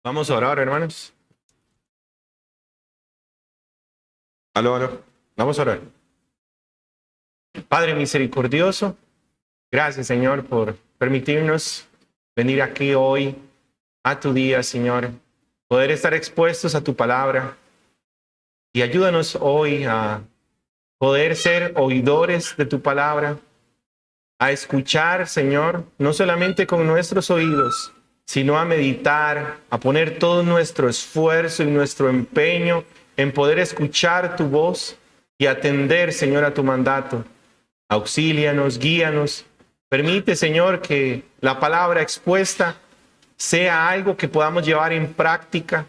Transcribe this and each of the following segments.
Vamos a orar, hermanos. Aló. Vamos a orar. Padre misericordioso, gracias, Señor, por permitirnos venir aquí hoy a tu día, Señor. Poder estar expuestos a tu palabra. Y ayúdanos hoy a poder ser oidores de tu palabra. A escuchar, Señor, no solamente con nuestros oídos, sino a meditar, a poner todo nuestro esfuerzo y nuestro empeño en poder escuchar tu voz y atender, Señor, a tu mandato. Auxílianos, guíanos. Permite, Señor, que la palabra expuesta sea algo que podamos llevar en práctica.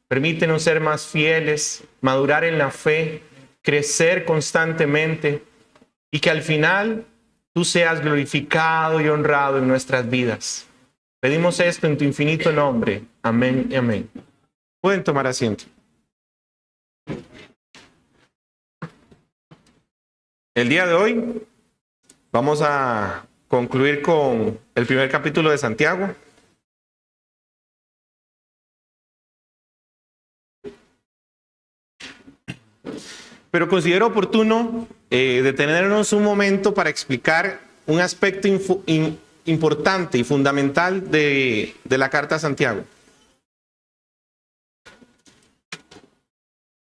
Permítenos ser más fieles, madurar en la fe, crecer constantemente y que al final tú seas glorificado y honrado en nuestras vidas. Pedimos esto en tu infinito nombre. Amén y amén. Pueden tomar asiento. El día de hoy vamos a concluir con el primer capítulo de Santiago. Pero considero oportuno detenernos un momento para explicar un aspecto importante y fundamental de la carta a Santiago.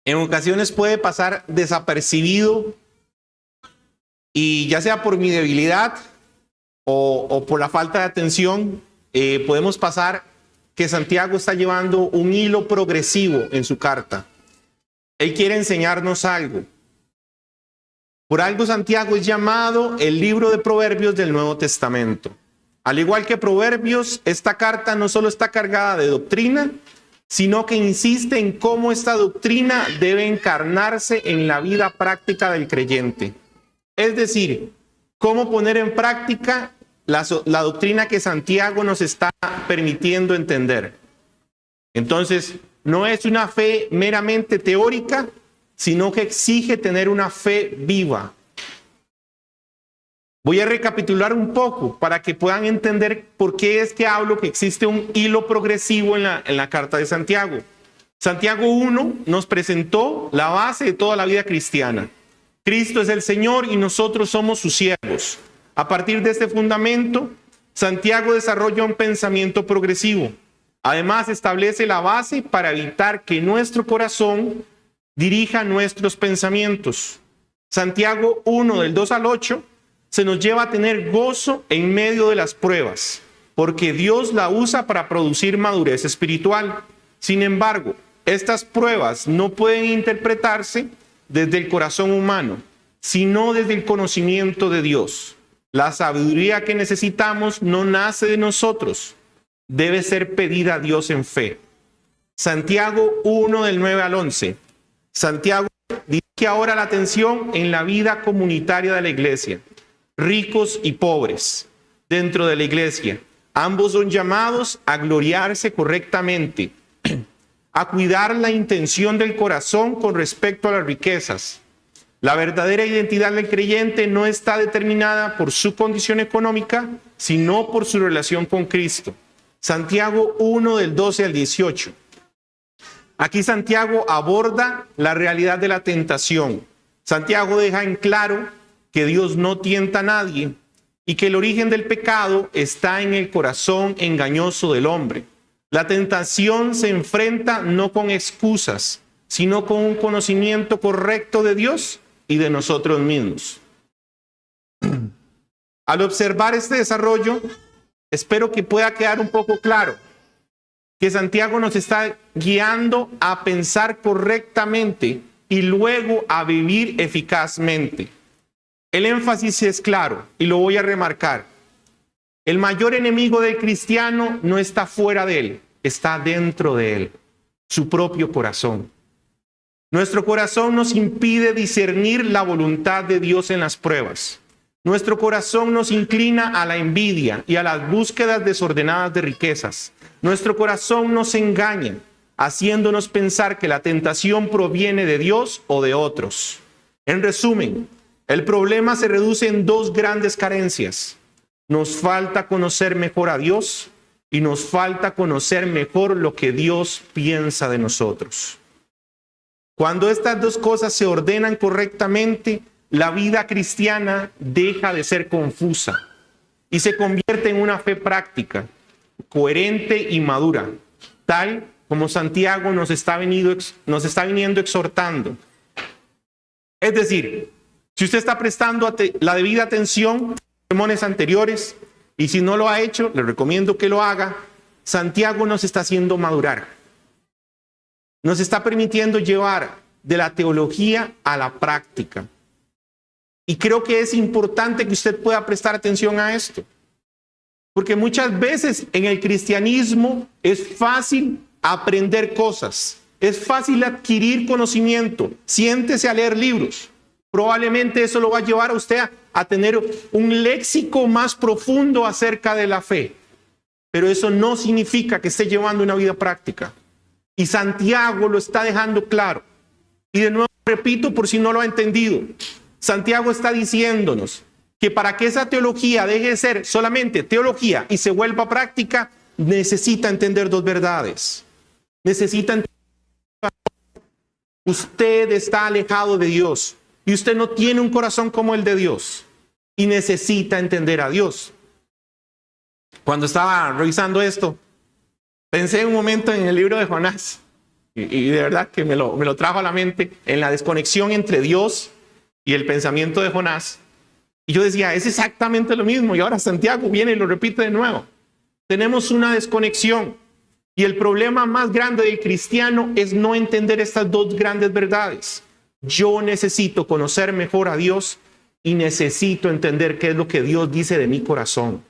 En ocasiones puede pasar desapercibido y ya sea por mi debilidad o por la falta de atención, podemos pasar que Santiago está llevando un hilo progresivo en su carta. Él quiere enseñarnos algo. Por algo Santiago es llamado el libro de Proverbios del Nuevo Testamento. Al igual que Proverbios, esta carta no solo está cargada de doctrina, sino que insiste en cómo esta doctrina debe encarnarse en la vida práctica del creyente. Es decir, cómo poner en práctica la doctrina que Santiago nos está permitiendo entender. Entonces, no es una fe meramente teórica, sino que exige tener una fe viva. Voy a recapitular un poco para que puedan entender por qué es que hablo que existe un hilo progresivo en la carta de Santiago. Santiago 1 nos presentó la base de toda la vida cristiana. Cristo es el Señor y nosotros somos sus siervos. A partir de este fundamento, Santiago desarrolla un pensamiento progresivo. Además, establece la base para evitar que nuestro corazón dirija nuestros pensamientos. Santiago 1, del 2 al 8, se nos lleva a tener gozo en medio de las pruebas, porque Dios la usa para producir madurez espiritual. Sin embargo, estas pruebas no pueden interpretarse desde el corazón humano, sino desde el conocimiento de Dios. La sabiduría que necesitamos no nace de nosotros, debe ser pedida a Dios en fe. Santiago 1, del 9 al 11. Santiago dirige ahora la atención en la vida comunitaria de la iglesia. Ricos y pobres dentro de la iglesia. Ambos son llamados a gloriarse correctamente, a cuidar la intención del corazón con respecto a las riquezas. La verdadera identidad del creyente no está determinada por su condición económica, sino por su relación con Cristo. Santiago 1, del 12 al 18. Aquí Santiago aborda la realidad de la tentación. Santiago deja en claro que Dios no tienta a nadie y que el origen del pecado está en el corazón engañoso del hombre. La tentación se enfrenta no con excusas, sino con un conocimiento correcto de Dios y de nosotros mismos. Al observar este desarrollo, espero que pueda quedar un poco claro que Santiago nos está guiando a pensar correctamente y luego a vivir eficazmente. El énfasis es claro y lo voy a remarcar. El mayor enemigo del cristiano no está fuera de él, está dentro de él, su propio corazón. Nuestro corazón nos impide discernir la voluntad de Dios en las pruebas. Nuestro corazón nos inclina a la envidia y a las búsquedas desordenadas de riquezas. Nuestro corazón nos engaña, haciéndonos pensar que la tentación proviene de Dios o de otros. En resumen, el problema se reduce en dos grandes carencias. Nos falta conocer mejor a Dios y nos falta conocer mejor lo que Dios piensa de nosotros. Cuando estas dos cosas se ordenan correctamente, la vida cristiana deja de ser confusa y se convierte en una fe práctica, coherente y madura, tal como Santiago nos está viniendo exhortando. Es decir, si usted está prestando la debida atención a los sermones anteriores, y si no lo ha hecho, le recomiendo que lo haga, Santiago nos está haciendo madurar. Nos está permitiendo llevar de la teología a la práctica. Y creo que es importante que usted pueda prestar atención a esto. Porque muchas veces en el cristianismo es fácil aprender cosas. Es fácil adquirir conocimiento. Siéntese a leer libros. Probablemente eso lo va a llevar a usted a tener un léxico más profundo acerca de la fe. Pero eso no significa que esté llevando una vida práctica. Y Santiago lo está dejando claro. Y de nuevo repito por si no lo ha entendido. Santiago está diciéndonos que para que esa teología deje de ser solamente teología y se vuelva práctica, necesita entender dos verdades. Necesita entender que usted está alejado de Dios y usted no tiene un corazón como el de Dios y necesita entender a Dios. Cuando estaba revisando esto, pensé un momento en el libro de Jonás y de verdad que me lo trajo a la mente en la desconexión entre Dios y el pensamiento de Jonás. Y yo decía, es exactamente lo mismo. Y ahora Santiago viene y lo repite de nuevo. Tenemos una desconexión. Y el problema más grande del cristiano es no entender estas dos grandes verdades. Yo necesito conocer mejor a Dios y necesito entender qué es lo que Dios dice de mi corazón.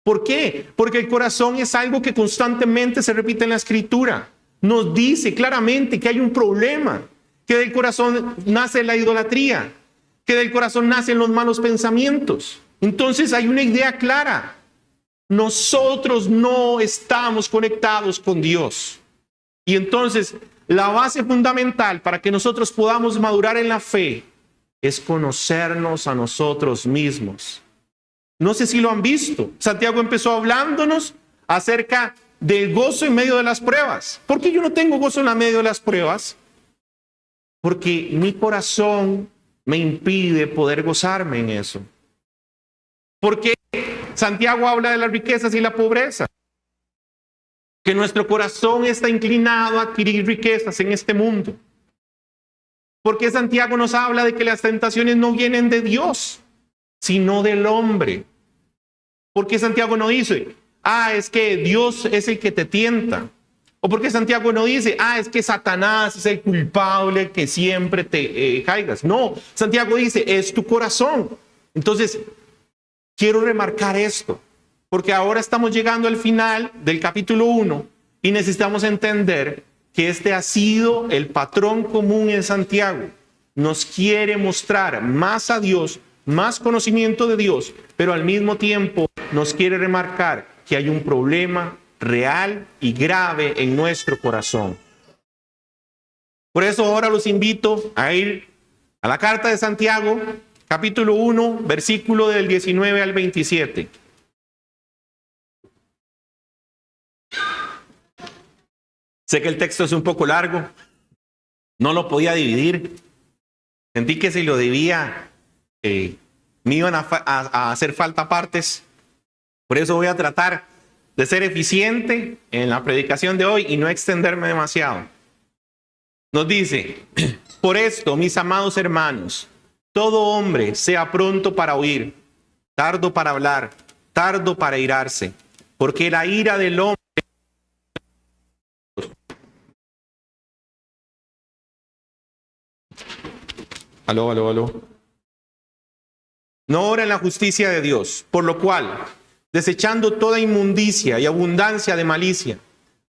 ¿Por qué? Porque el corazón es algo que constantemente se repite en la Escritura. Nos dice claramente que hay un problema, que del corazón nace la idolatría, que del corazón nacen los malos pensamientos. Entonces hay una idea clara. Nosotros no estamos conectados con Dios. Y entonces la base fundamental para que nosotros podamos madurar en la fe es conocernos a nosotros mismos. No sé si lo han visto. Santiago empezó hablándonos acerca del gozo en medio de las pruebas. ¿Por qué yo no tengo gozo en medio de las pruebas? Porque mi corazón me impide poder gozarme en eso. Porque Santiago habla de las riquezas y la pobreza. Que nuestro corazón está inclinado a adquirir riquezas en este mundo. Porque Santiago nos habla de que las tentaciones no vienen de Dios, sino del hombre. Porque Santiago no dice, es que Dios es el que te tienta. O porque Santiago no dice, es que Satanás es el culpable que siempre te caigas. No, Santiago dice, es tu corazón. Entonces, quiero remarcar esto, porque ahora estamos llegando al final del capítulo 1 y necesitamos entender que este ha sido el patrón común en Santiago. Nos quiere mostrar más a Dios, más conocimiento de Dios, pero al mismo tiempo nos quiere remarcar que hay un problema real y grave en nuestro corazón. Por eso ahora los invito a ir a la carta de Santiago, capítulo 1, versículo del 19 al 27. Sé que el texto es un poco largo, no lo podía dividir. Sentí que si lo dividía, me iban a hacer falta partes. Por eso voy a tratar de ser eficiente en la predicación de hoy y no extenderme demasiado. Nos dice, por esto, mis amados hermanos, todo hombre sea pronto para oír, tardo para hablar, tardo para irarse, porque la ira del hombre... Aló. No obra en la justicia de Dios, por lo cual, desechando toda inmundicia y abundancia de malicia,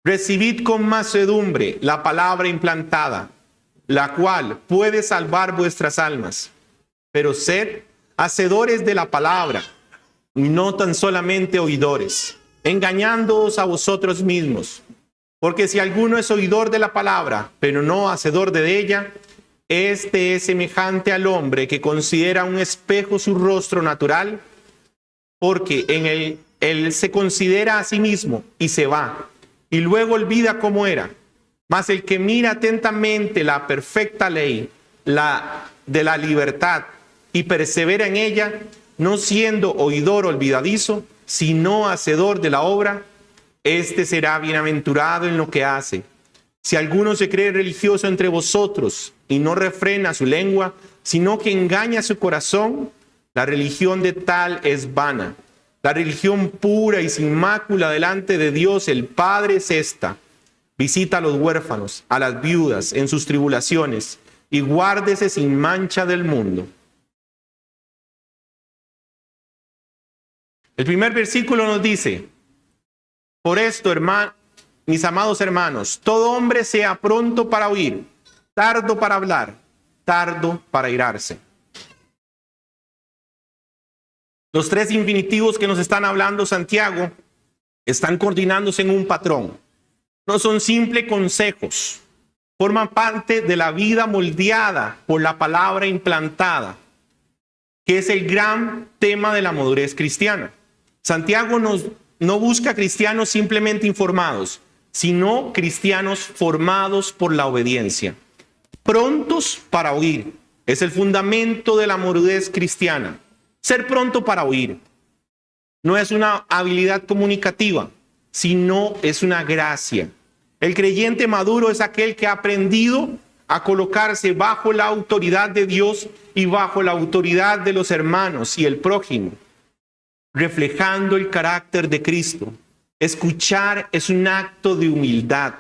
recibid con mansedumbre la palabra implantada, la cual puede salvar vuestras almas. Pero sed hacedores de la palabra, y no tan solamente oidores, engañándoos a vosotros mismos. Porque si alguno es oidor de la palabra, pero no hacedor de ella, este es semejante al hombre que considera un espejo su rostro natural, porque en el Él se considera a sí mismo y se va, y luego olvida cómo era. Mas el que mira atentamente la perfecta ley, la de la libertad, y persevera en ella, no siendo oidor olvidadizo, sino hacedor de la obra, este será bienaventurado en lo que hace. Si alguno se cree religioso entre vosotros y no refrena su lengua, sino que engaña su corazón, la religión de tal es vana. La religión pura y sin mácula delante de Dios el Padre es esta: visita a los huérfanos, a las viudas en sus tribulaciones, y guárdese sin mancha del mundo. El primer versículo nos dice: por esto, mis amados hermanos, todo hombre sea pronto para oír, tardo para hablar, tardo para irarse. Los tres infinitivos que nos están hablando Santiago están coordinándose en un patrón. No son simples consejos, forman parte de la vida moldeada por la palabra implantada, que es el gran tema de la madurez cristiana. Santiago no busca cristianos simplemente informados, sino cristianos formados por la obediencia. Prontos para oír es el fundamento de la madurez cristiana. Ser pronto para oír no es una habilidad comunicativa, sino es una gracia. El creyente maduro es aquel que ha aprendido a colocarse bajo la autoridad de Dios y bajo la autoridad de los hermanos y el prójimo, reflejando el carácter de Cristo. Escuchar es un acto de humildad.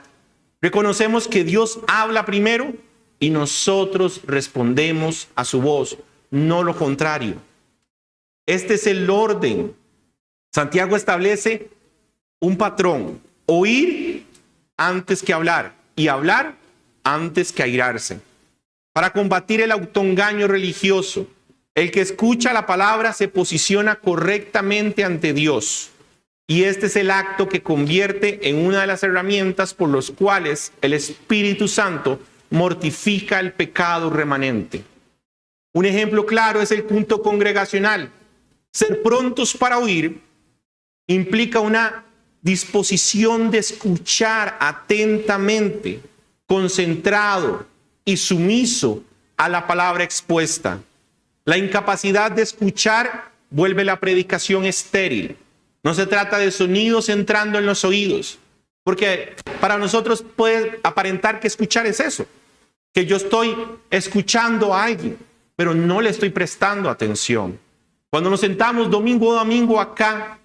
Reconocemos que Dios habla primero y nosotros respondemos a su voz, no lo contrario. Este es el orden. Santiago establece un patrón: oír antes que hablar y hablar antes que airarse. Para combatir el autoengaño religioso, el que escucha la palabra se posiciona correctamente ante Dios. Y este es el acto que convierte en una de las herramientas por las cuales el Espíritu Santo mortifica el pecado remanente. Un ejemplo claro es el culto congregacional. Ser prontos para oír implica una disposición de escuchar atentamente, concentrado y sumiso a la palabra expuesta. La incapacidad de escuchar vuelve la predicación estéril. No se trata de sonidos entrando en los oídos, porque para nosotros puede aparentar que escuchar es eso, que yo estoy escuchando a alguien, pero no le estoy prestando atención. Cuando nos sentamos domingo a domingo acá,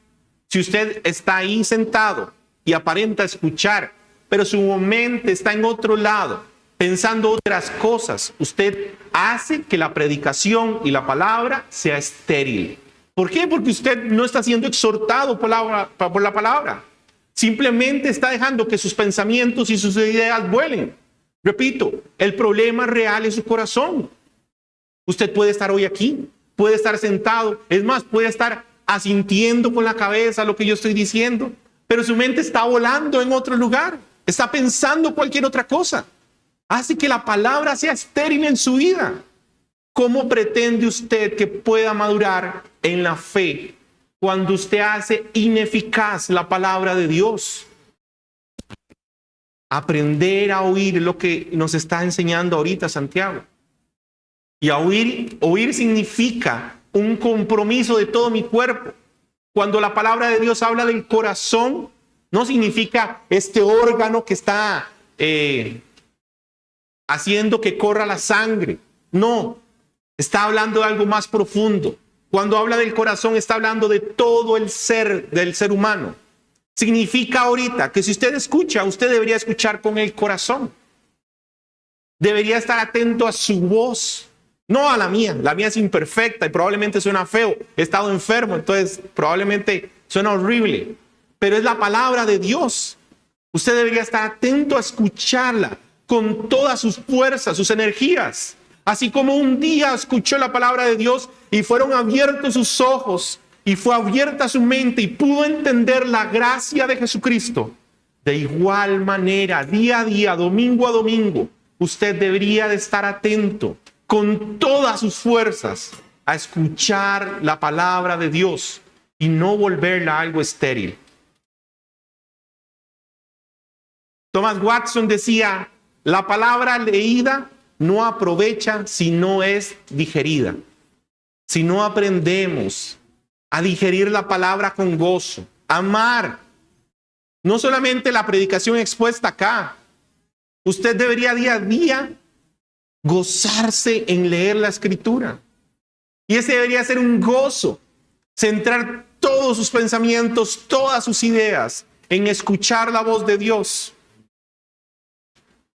si usted está ahí sentado y aparenta escuchar, pero su mente está en otro lado, pensando otras cosas, usted hace que la predicación y la palabra sea estéril. ¿Por qué? Porque usted no está siendo exhortado por la palabra. Simplemente está dejando que sus pensamientos y sus ideas vuelen. Repito, el problema real es su corazón. Usted puede estar hoy aquí, puede estar sentado, es más, puede estar asintiendo con la cabeza lo que yo estoy diciendo, pero su mente está volando en otro lugar, está pensando cualquier otra cosa. Hace que la palabra sea estéril en su vida. ¿Cómo pretende usted que pueda madurar en la fe cuando usted hace ineficaz la palabra de Dios? Aprender a oír lo que nos está enseñando ahorita Santiago. Y a oír significa un compromiso de todo mi cuerpo. Cuando la palabra de Dios habla del corazón, no significa este órgano que está haciendo que corra la sangre. No, está hablando de algo más profundo. Cuando habla del corazón, está hablando de todo el ser del ser humano. Significa ahorita que si usted escucha, usted debería escuchar con el corazón. Debería estar atento a su voz. No a la mía es imperfecta y probablemente suena feo. He estado enfermo, entonces probablemente suena horrible. Pero es la palabra de Dios. Usted debería estar atento a escucharla con todas sus fuerzas, sus energías. Así como un día escuchó la palabra de Dios y fueron abiertos sus ojos y fue abierta su mente y pudo entender la gracia de Jesucristo. De igual manera, día a día, domingo a domingo, usted debería de estar atento con todas sus fuerzas a escuchar la palabra de Dios y no volverla algo estéril. Thomas Watson decía, la palabra leída no aprovecha si no es digerida. Si no aprendemos a digerir la palabra con gozo, amar, no solamente la predicación expuesta acá, usted debería día a día gozarse en leer la Escritura. Y ese debería ser un gozo, centrar todos sus pensamientos, todas sus ideas en escuchar la voz de Dios.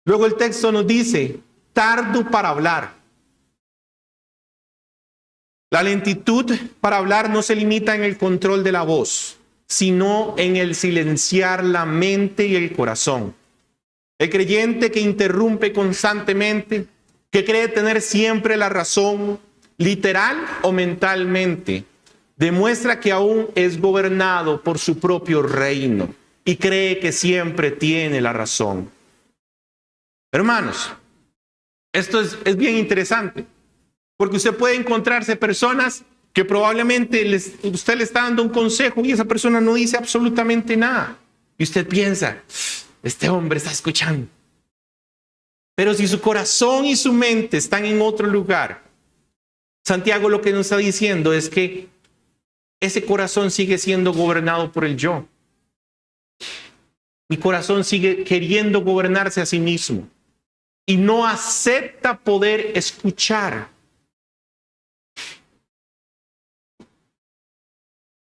Luego el texto nos dice, tardo para hablar. La lentitud para hablar no se limita en el control de la voz, sino en el silenciar la mente y el corazón. El creyente que interrumpe constantemente, que cree tener siempre la razón, literal o mentalmente, demuestra que aún es gobernado por su propio reino y cree que siempre tiene la razón. Hermanos, esto es bien interesante, porque usted puede encontrarse personas que probablemente usted le está dando un consejo y esa persona no dice absolutamente nada. Y usted piensa, este hombre está escuchando. Pero si su corazón y su mente están en otro lugar, Santiago lo que nos está diciendo es que ese corazón sigue siendo gobernado por el yo. Mi corazón sigue queriendo gobernarse a sí mismo y no acepta poder escuchar.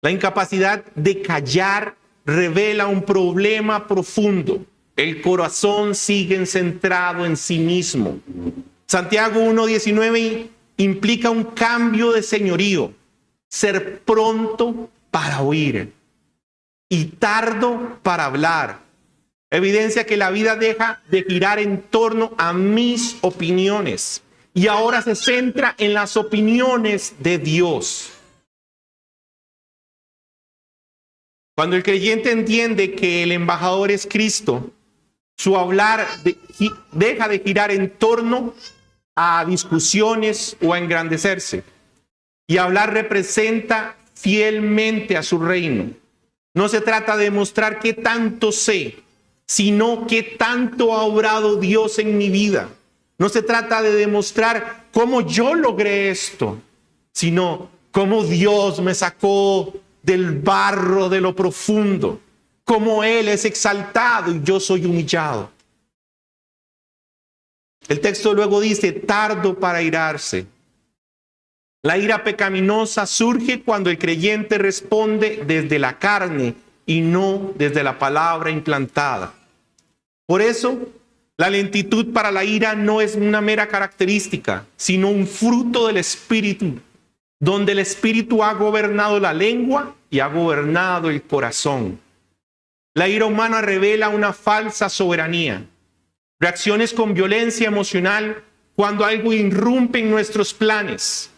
La incapacidad de callar revela un problema profundo. El corazón sigue centrado en sí mismo. Santiago 1:19 implica un cambio de señorío, ser pronto para oír y tardo para hablar. Evidencia que la vida deja de girar en torno a mis opiniones y ahora se centra en las opiniones de Dios. Cuando el creyente entiende que el embajador es Cristo, su hablar deja de girar en torno a discusiones o a engrandecerse. Y hablar representa fielmente a su reino. No se trata de demostrar qué tanto sé, sino qué tanto ha obrado Dios en mi vida. No se trata de demostrar cómo yo logré esto, sino cómo Dios me sacó del barro de lo profundo, cómo Él es exaltado y yo soy humillado. El texto luego dice, tardo para irarse. La ira pecaminosa surge cuando el creyente responde desde la carne y no desde la palabra implantada. Por eso, la lentitud para la ira no es una mera característica, sino un fruto del Espíritu, donde el Espíritu ha gobernado la lengua y ha gobernado el corazón. La ira humana revela una falsa soberanía. Reacciones con violencia emocional cuando algo irrumpe en nuestros planes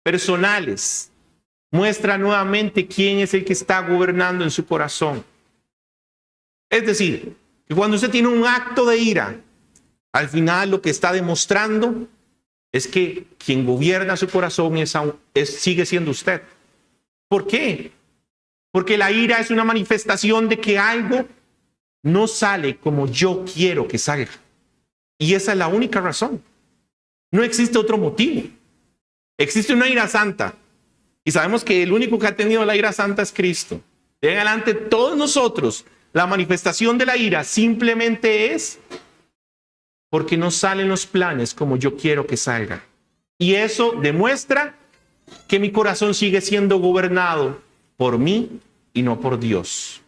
personales, muestra nuevamente quién es el que está gobernando en su corazón. Es decir, que cuando usted tiene un acto de ira, al final lo que está demostrando es que quien gobierna su corazón sigue siendo usted. ¿Por qué? Porque la ira es una manifestación de que algo no sale como yo quiero que salga. Y esa es la única razón. No existe otro motivo. Existe una ira santa. Y sabemos que el único que ha tenido la ira santa es Cristo. De en adelante, todos nosotros, la manifestación de la ira simplemente es porque no salen los planes como yo quiero que salgan. Y eso demuestra que mi corazón sigue siendo gobernado por mí y no por Dios.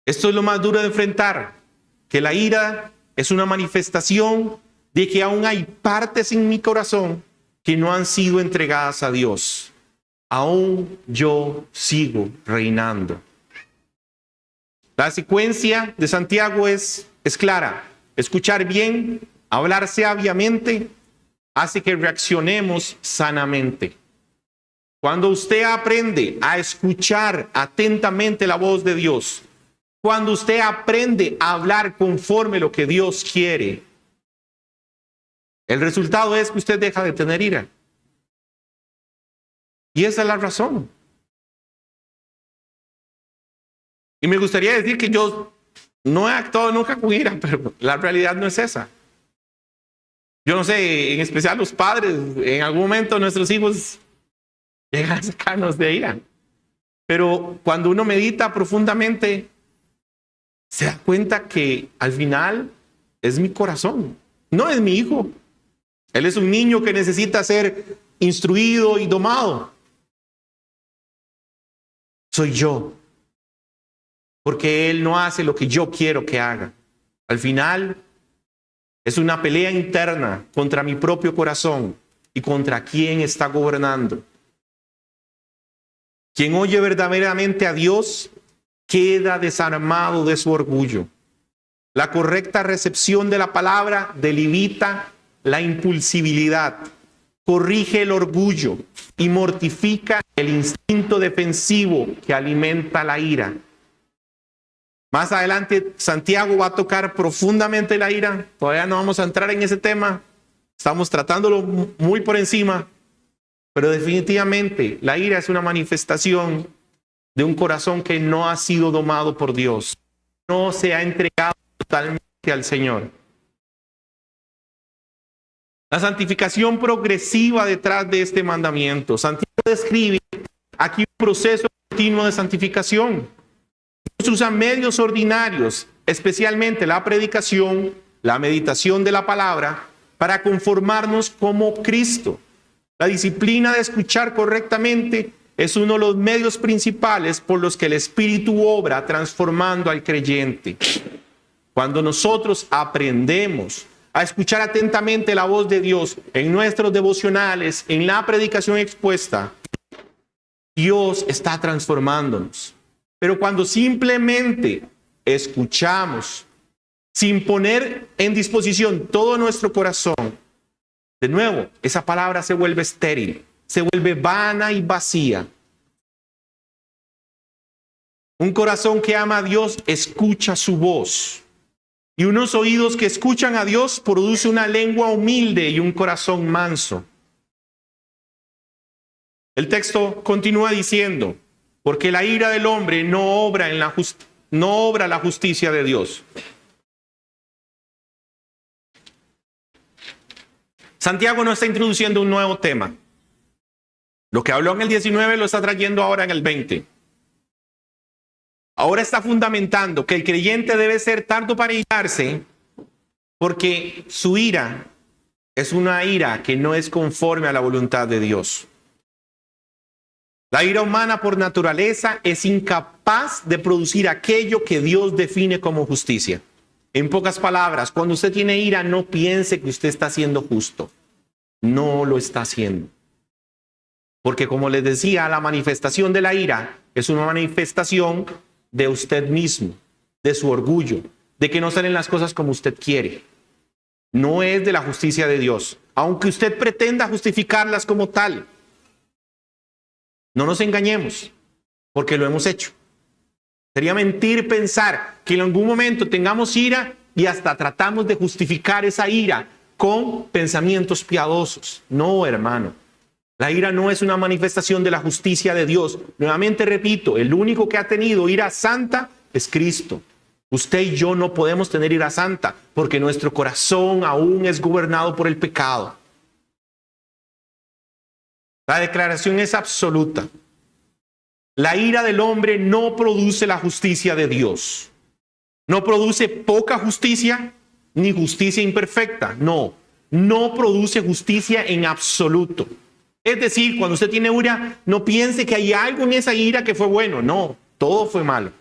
Esto es lo más duro de enfrentar, que la ira es una manifestación de que aún hay partes en mi corazón que no han sido entregadas a Dios. Aún yo sigo reinando. La secuencia de Santiago es clara. Escuchar bien, hablar sabiamente, hace que reaccionemos sanamente. Cuando usted aprende a escuchar atentamente la voz de Dios, cuando usted aprende a hablar conforme a lo que Dios quiere, el resultado es que usted deja de tener ira. Y esa es la razón. Y me gustaría decir que yo no he actuado nunca con ira, pero la realidad no es esa. Yo no sé, en especial los padres, en algún momento nuestros hijos llegan a sacarnos de ira. Pero cuando uno medita profundamente, se da cuenta que al final es mi corazón, no es mi hijo. Él es un niño que necesita ser instruido y domado. Soy yo. Porque él no hace lo que yo quiero que haga. Al final es una pelea interna contra mi propio corazón y contra quien está gobernando. Quien oye verdaderamente a Dios queda desarmado de su orgullo. La correcta recepción de la palabra delimita la impulsividad, corrige el orgullo y mortifica el instinto defensivo que alimenta la ira. Más adelante, Santiago va a tocar profundamente la ira. Todavía no vamos a entrar en ese tema. Estamos tratándolo muy por encima. Pero definitivamente, la ira es una manifestación de un corazón que no ha sido domado por Dios. No se ha entregado totalmente al Señor. La santificación progresiva detrás de este mandamiento. Santiago describe aquí un proceso continuo de santificación. Dios usa medios ordinarios, especialmente la predicación, la meditación de la palabra, para conformarnos como Cristo. La disciplina de escuchar correctamente es uno de los medios principales por los que el Espíritu obra transformando al creyente. Cuando nosotros aprendemos a escuchar atentamente la voz de Dios en nuestros devocionales, en la predicación expuesta, Dios está transformándonos. Pero cuando simplemente escuchamos, sin poner en disposición todo nuestro corazón, de nuevo, esa palabra se vuelve estéril, se vuelve vana y vacía. Un corazón que ama a Dios escucha su voz. Y unos oídos que escuchan a Dios produce una lengua humilde y un corazón manso. El texto continúa diciendo, porque la ira del hombre no obra la justicia de Dios. Santiago no está introduciendo un nuevo tema. Lo que habló en el 19 lo está trayendo ahora en el 20. Ahora está fundamentando que el creyente debe ser tardo para irarse, porque su ira es una ira que no es conforme a la voluntad de Dios. La ira humana por naturaleza es incapaz de producir aquello que Dios define como justicia. En pocas palabras, cuando usted tiene ira, no piense que usted está siendo justo. No lo está haciendo. Porque como les decía, la manifestación de la ira es una manifestación de usted mismo, de su orgullo, de que no salen las cosas como usted quiere. No es de la justicia de Dios, aunque usted pretenda justificarlas como tal. No nos engañemos, porque lo hemos hecho. Sería mentir pensar que en algún momento tengamos ira y hasta tratamos de justificar esa ira con pensamientos piadosos. No, hermano. La ira no es una manifestación de la justicia de Dios. Nuevamente repito, el único que ha tenido ira santa es Cristo. Usted y yo no podemos tener ira santa porque nuestro corazón aún es gobernado por el pecado. La declaración es absoluta. La ira del hombre no produce la justicia de Dios. No produce poca justicia ni justicia imperfecta. No produce justicia en absoluto. Es decir, cuando usted tiene ira, no piense que hay algo en esa ira que fue bueno. No, todo fue malo.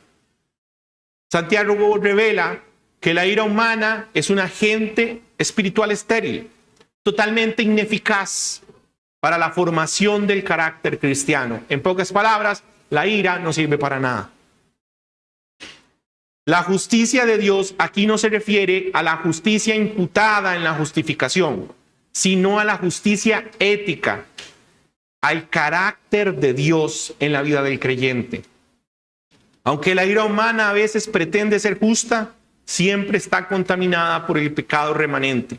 Santiago revela que la ira humana es un agente espiritual estéril, totalmente ineficaz para la formación del carácter cristiano. En pocas palabras, la ira no sirve para nada. La justicia de Dios aquí no se refiere a la justicia imputada en la justificación, sino a la justicia ética, al carácter de Dios en la vida del creyente. Aunque la ira humana a veces pretende ser justa, siempre está contaminada por el pecado remanente.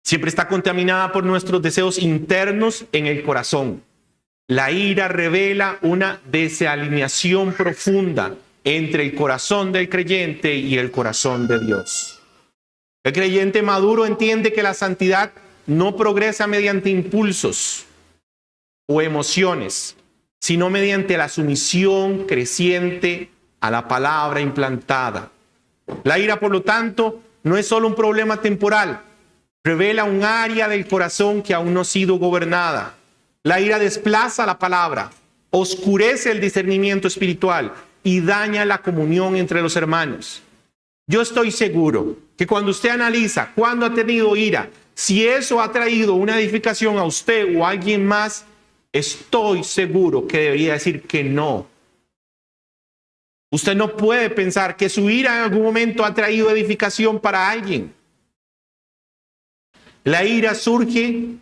Siempre está contaminada por nuestros deseos internos en el corazón. La ira revela una desalineación profunda entre el corazón del creyente y el corazón de Dios. El creyente maduro entiende que la santidad no progresa mediante impulsos o emociones, sino mediante la sumisión creciente a la palabra implantada. La ira, por lo tanto, no es solo un problema temporal, revela un área del corazón que aún no ha sido gobernada. La ira desplaza la palabra, oscurece el discernimiento espiritual y daña la comunión entre los hermanos. Yo estoy seguro que cuando usted analiza cuándo ha tenido ira, si eso ha traído una edificación a usted o a alguien más, estoy seguro que debería decir que no. Usted no puede pensar que su ira en algún momento ha traído edificación para alguien. La ira surge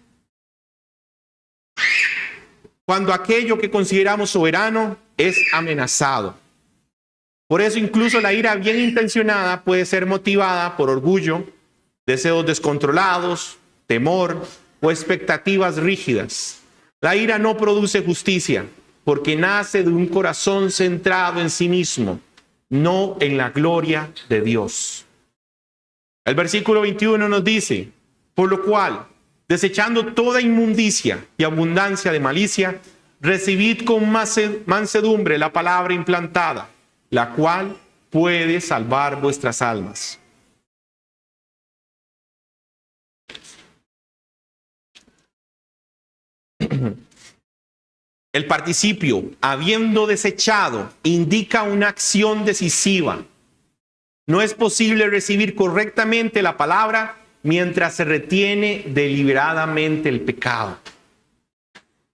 cuando aquello que consideramos soberano es amenazado. Por eso incluso la ira bien intencionada puede ser motivada por orgullo, deseos descontrolados, temor o expectativas rígidas. La ira no produce justicia porque nace de un corazón centrado en sí mismo, no en la gloria de Dios. El versículo 21 nos dice: por lo cual, desechando toda inmundicia y abundancia de malicia, recibid con mansedumbre la palabra implantada, la cual puede salvar vuestras almas. El participio, habiendo desechado, indica una acción decisiva. No es posible recibir correctamente la palabra mientras se retiene deliberadamente el pecado.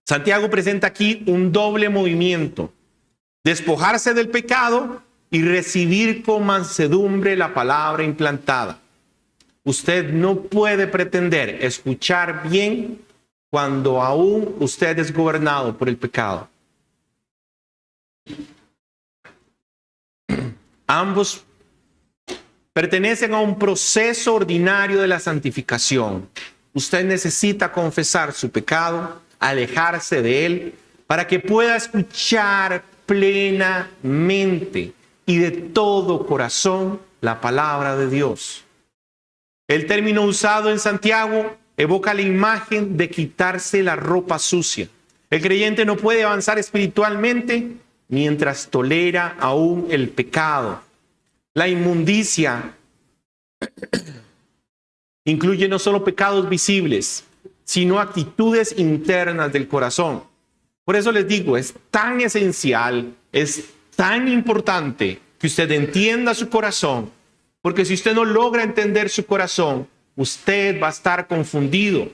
Santiago presenta aquí un doble movimiento: despojarse del pecado y recibir con mansedumbre la palabra implantada. Usted no puede pretender escuchar bien cuando aún usted es gobernado por el pecado. Ambos pertenecen a un proceso ordinario de la santificación. Usted necesita confesar su pecado, alejarse de él, para que pueda escuchar plenamente y de todo corazón la palabra de Dios. El término usado en Santiago evoca la imagen de quitarse la ropa sucia. El creyente no puede avanzar espiritualmente mientras tolera aún el pecado. La inmundicia incluye no solo pecados visibles, sino actitudes internas del corazón. Por eso les digo, es tan esencial, es tan importante que usted entienda su corazón, porque si usted no logra entender su corazón, usted va a estar confundido.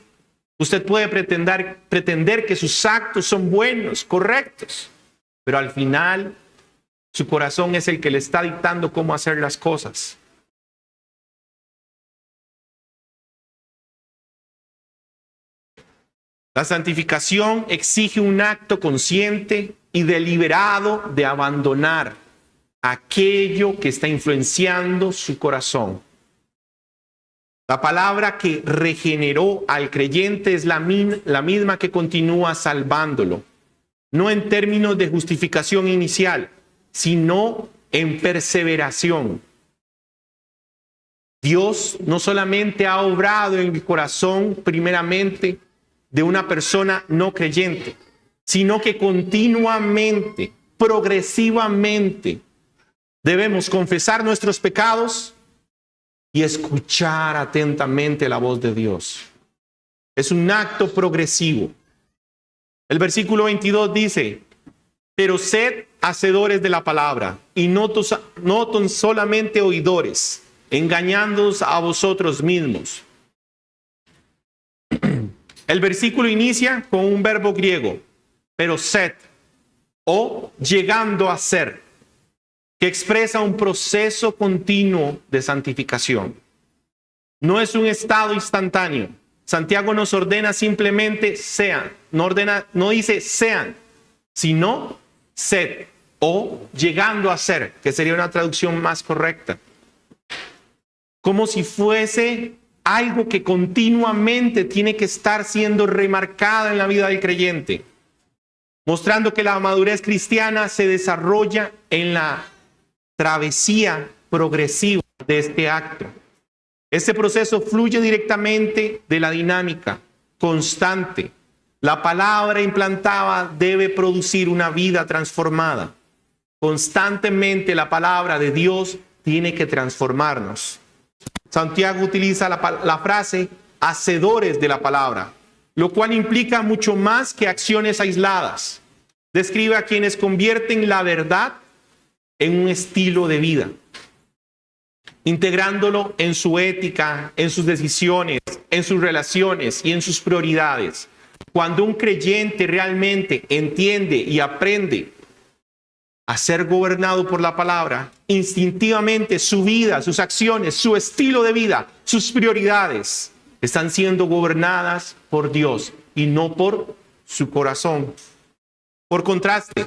Usted puede pretender que sus actos son buenos, correctos, pero al final su corazón es el que le está dictando cómo hacer las cosas. La santificación exige un acto consciente y deliberado de abandonar aquello que está influenciando su corazón. La palabra que regeneró al creyente es la misma que continúa salvándolo, no en términos de justificación inicial, sino en perseveración. Dios no solamente ha obrado en el corazón primeramente de una persona no creyente, sino que continuamente, progresivamente, debemos confesar nuestros pecados y escuchar atentamente la voz de Dios. Es un acto progresivo. El versículo 22 dice: pero sed hacedores de la palabra y no solamente oidores, engañándoos a vosotros mismos. El versículo inicia con un verbo griego, pero sed, o llegando a ser, que expresa un proceso continuo de santificación. No es un estado instantáneo. Santiago nos ordena simplemente sean, no dice sean, sino sed, o llegando a ser, que sería una traducción más correcta. Como si fuese algo que continuamente tiene que estar siendo remarcada en la vida del creyente, mostrando que la madurez cristiana se desarrolla en la travesía progresiva de este acto. Este proceso fluye directamente de la dinámica constante. La palabra implantada debe producir una vida transformada. Constantemente la palabra de Dios tiene que transformarnos. Santiago utiliza la frase hacedores de la palabra, lo cual implica mucho más que acciones aisladas. Describe a quienes convierten la verdad en un estilo de vida, integrándolo en su ética, en sus decisiones, en sus relaciones y en sus prioridades. Cuando un creyente realmente entiende y aprende a ser gobernado por la palabra, instintivamente su vida, sus acciones, su estilo de vida, sus prioridades están siendo gobernadas por Dios y no por su corazón. Por contraste,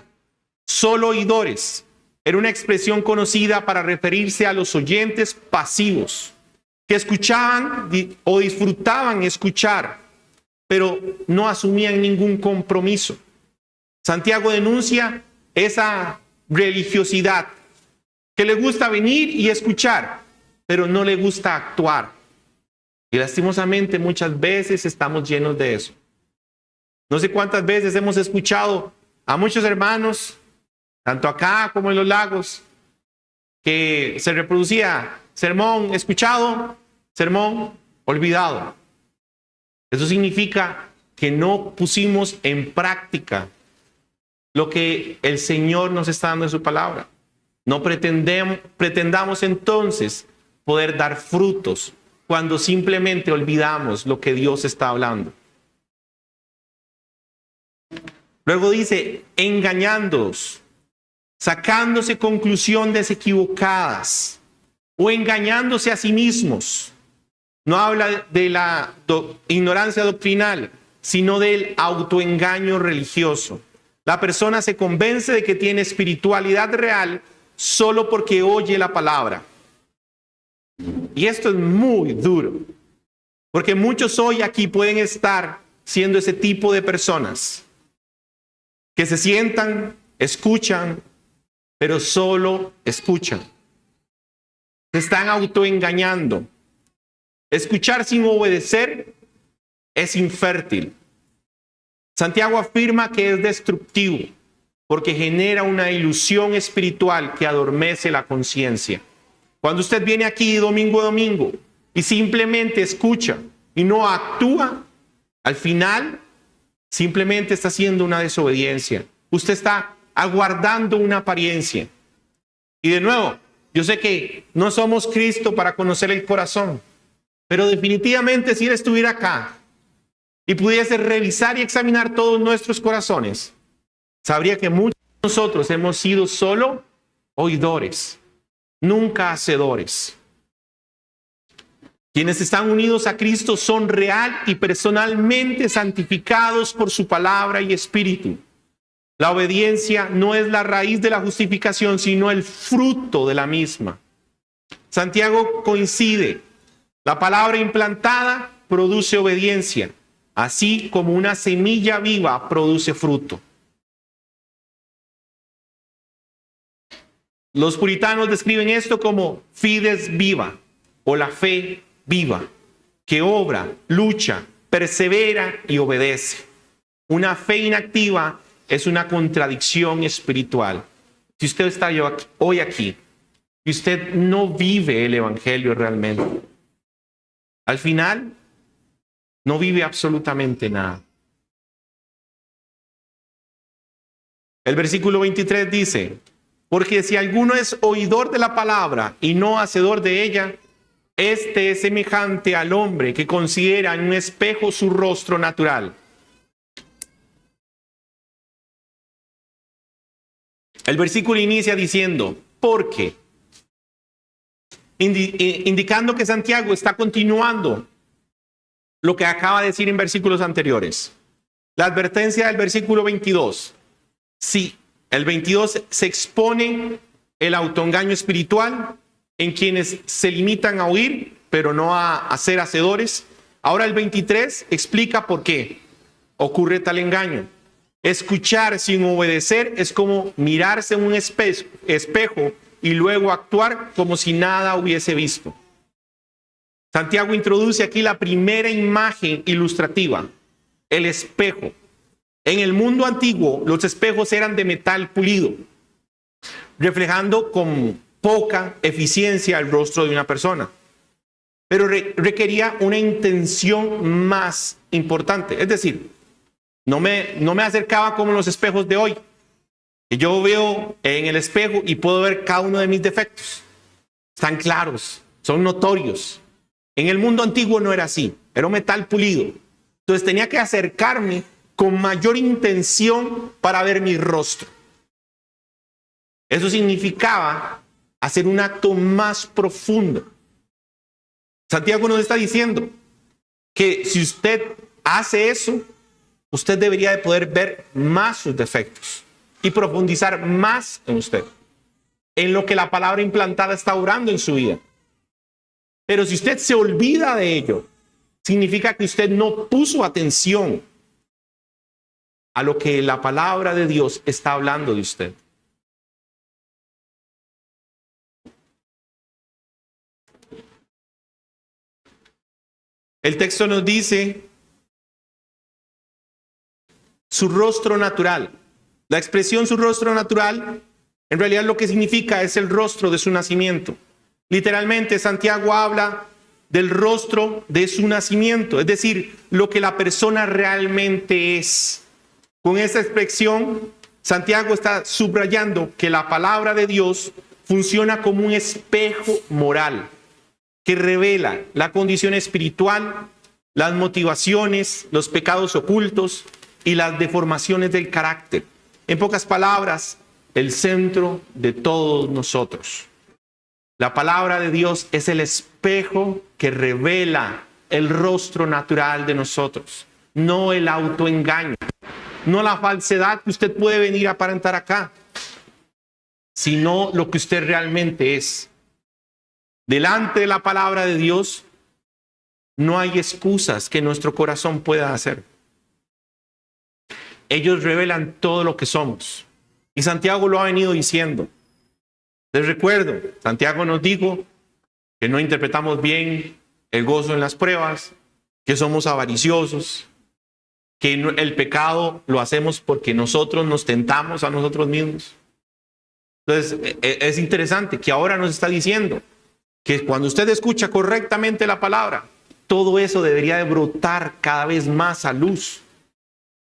solo oidores era una expresión conocida para referirse a los oyentes pasivos, que escuchaban o disfrutaban escuchar, pero no asumían ningún compromiso. Santiago denuncia esa religiosidad que le gusta venir y escuchar, pero no le gusta actuar. Y lastimosamente muchas veces estamos llenos de eso. No sé cuántas veces hemos escuchado a muchos hermanos, tanto acá como en los lagos, que se reproducía sermón escuchado, sermón olvidado. Eso significa que no pusimos en práctica lo que el Señor nos está dando en su palabra. No pretendamos entonces poder dar frutos cuando simplemente olvidamos lo que Dios está hablando. Luego dice, engañándoos, sacándose conclusiones equivocadas o engañándose a sí mismos. No habla de la ignorancia doctrinal, sino del autoengaño religioso. La persona se convence de que tiene espiritualidad real solo porque oye la palabra. Y esto es muy duro, porque muchos hoy aquí pueden estar siendo ese tipo de personas que se sientan, escuchan, pero solo escuchan. Se están autoengañando. Escuchar sin obedecer es infértil. Santiago afirma que es destructivo porque genera una ilusión espiritual que adormece la conciencia. Cuando usted viene aquí domingo a domingo y simplemente escucha y no actúa, al final simplemente está haciendo una desobediencia. Usted está aguardando una apariencia. Y de nuevo, yo sé que no somos Cristo para conocer el corazón, pero definitivamente si Él estuviera acá y pudiese revisar y examinar todos nuestros corazones, sabría que muchos de nosotros hemos sido solo oidores, nunca hacedores. Quienes están unidos a Cristo son real y personalmente santificados por su palabra y espíritu. La obediencia no es la raíz de la justificación, sino el fruto de la misma. Santiago coincide. La palabra implantada produce obediencia, así como una semilla viva produce fruto. Los puritanos describen esto como fides viva o la fe viva, que obra, lucha, persevera y obedece. Una fe inactiva es una contradicción espiritual. Si usted está hoy aquí y usted no vive el evangelio realmente, al final no vive absolutamente nada. El versículo 23 dice, porque si alguno es oidor de la palabra y no hacedor de ella, este es semejante al hombre que considera en un espejo su rostro natural. El versículo inicia diciendo, porque, indicando que Santiago está continuando lo que acaba de decir en versículos anteriores. La advertencia del versículo 22. Sí, el 22 se expone el autoengaño espiritual en quienes se limitan a oír pero no a ser hacedores. Ahora el 23 explica por qué ocurre tal engaño. Escuchar sin obedecer es como mirarse en un espejo y luego actuar como si nada hubiese visto. Santiago introduce aquí la primera imagen ilustrativa, el espejo. En el mundo antiguo, los espejos eran de metal pulido, reflejando con poca eficiencia el rostro de una persona. Pero requería una intención más importante. Es decir, no me acercaba como los espejos de hoy. Yo veo en el espejo y puedo ver cada uno de mis defectos. Están claros, son notorios. En el mundo antiguo no era así, era un metal pulido. Entonces tenía que acercarme con mayor intención para ver mi rostro. Eso significaba hacer un acto más profundo. Santiago nos está diciendo que si usted hace eso, usted debería de poder ver más sus defectos y profundizar más en usted, en lo que la palabra implantada está obrando en su vida. Pero si usted se olvida de ello, significa que usted no puso atención a lo que la palabra de Dios está hablando de usted. El texto nos dice su rostro natural. La expresión su rostro natural, en realidad lo que significa es el rostro de su nacimiento. Literalmente, Santiago habla del rostro de su nacimiento, es decir, lo que la persona realmente es. Con esta expresión, Santiago está subrayando que la palabra de Dios funciona como un espejo moral que revela la condición espiritual, las motivaciones, los pecados ocultos y las deformaciones del carácter. En pocas palabras, el centro de todos nosotros. La palabra de Dios es el espejo que revela el rostro natural de nosotros, no el autoengaño, no la falsedad que usted puede venir a aparentar acá, sino lo que usted realmente es. Delante de la palabra de Dios, no hay excusas que nuestro corazón pueda hacer. Ellos revelan todo lo que somos. Y Santiago lo ha venido diciendo. Les recuerdo, Santiago nos dijo que no interpretamos bien el gozo en las pruebas, que somos avariciosos, que el pecado lo hacemos porque nosotros nos tentamos a nosotros mismos. Entonces, es interesante que ahora nos está diciendo que cuando usted escucha correctamente la palabra, todo eso debería de brotar cada vez más a luz.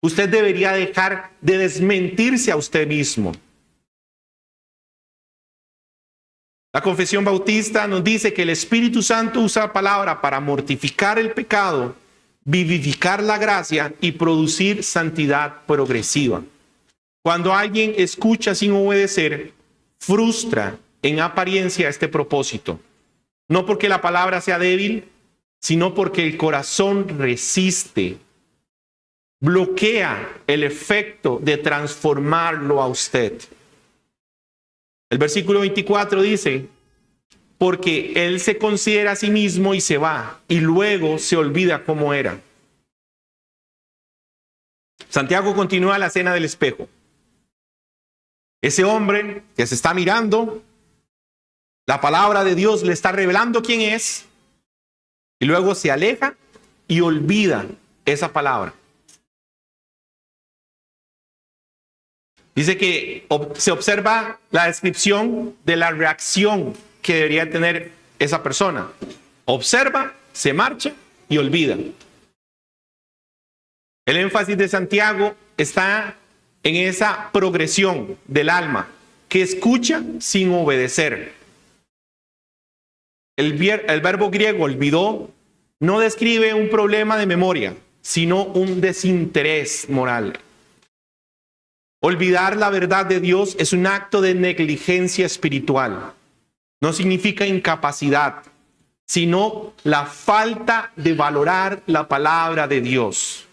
Usted debería dejar de desmentirse a usted mismo. La Confesión Bautista nos dice que el Espíritu Santo usa la palabra para mortificar el pecado, vivificar la gracia y producir santidad progresiva. Cuando alguien escucha sin obedecer, frustra en apariencia este propósito. No porque la palabra sea débil, sino porque el corazón resiste, bloquea el efecto de transformarlo a usted. El versículo 24 dice, porque él se considera a sí mismo y se va, y luego se olvida cómo era. Santiago continúa la escena del espejo. Ese hombre que se está mirando, la palabra de Dios le está revelando quién es, y luego se aleja y olvida esa palabra. Dice que se observa la descripción de la reacción que debería tener esa persona. Observa, se marcha y olvida. El énfasis de Santiago está en esa progresión del alma que escucha sin obedecer. El verbo griego olvidó no describe un problema de memoria, sino un desinterés moral. Olvidar la verdad de Dios es un acto de negligencia espiritual. No significa incapacidad, sino la falta de valorar la palabra de Dios.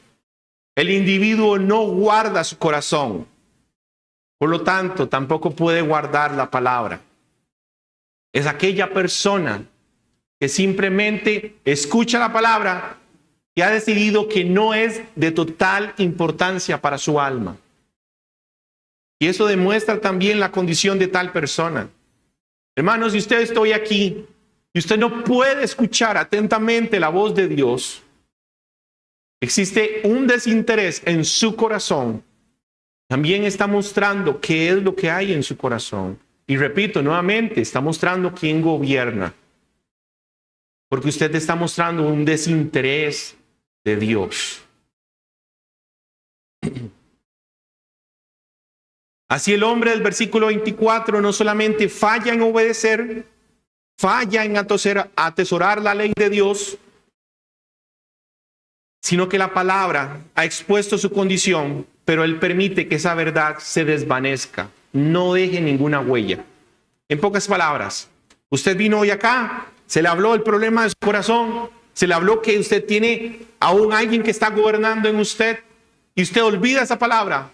El individuo no guarda su corazón, por lo tanto, tampoco puede guardar la palabra. Es aquella persona que simplemente escucha la palabra y ha decidido que no es de total importancia para su alma. Y eso demuestra también la condición de tal persona. Hermanos, si usted está hoy aquí y usted no puede escuchar atentamente la voz de Dios, existe un desinterés en su corazón, también está mostrando qué es lo que hay en su corazón. Y repito nuevamente, está mostrando quién gobierna. Porque usted está mostrando un desinterés de Dios. Así el hombre del versículo 24 no solamente falla en obedecer, falla en atesorar la ley de Dios, sino que la palabra ha expuesto su condición, pero él permite que esa verdad se desvanezca, no deje ninguna huella. En pocas palabras, usted vino hoy acá, se le habló el problema de su corazón, se le habló que usted tiene aún alguien que está gobernando en usted, y usted olvida esa palabra.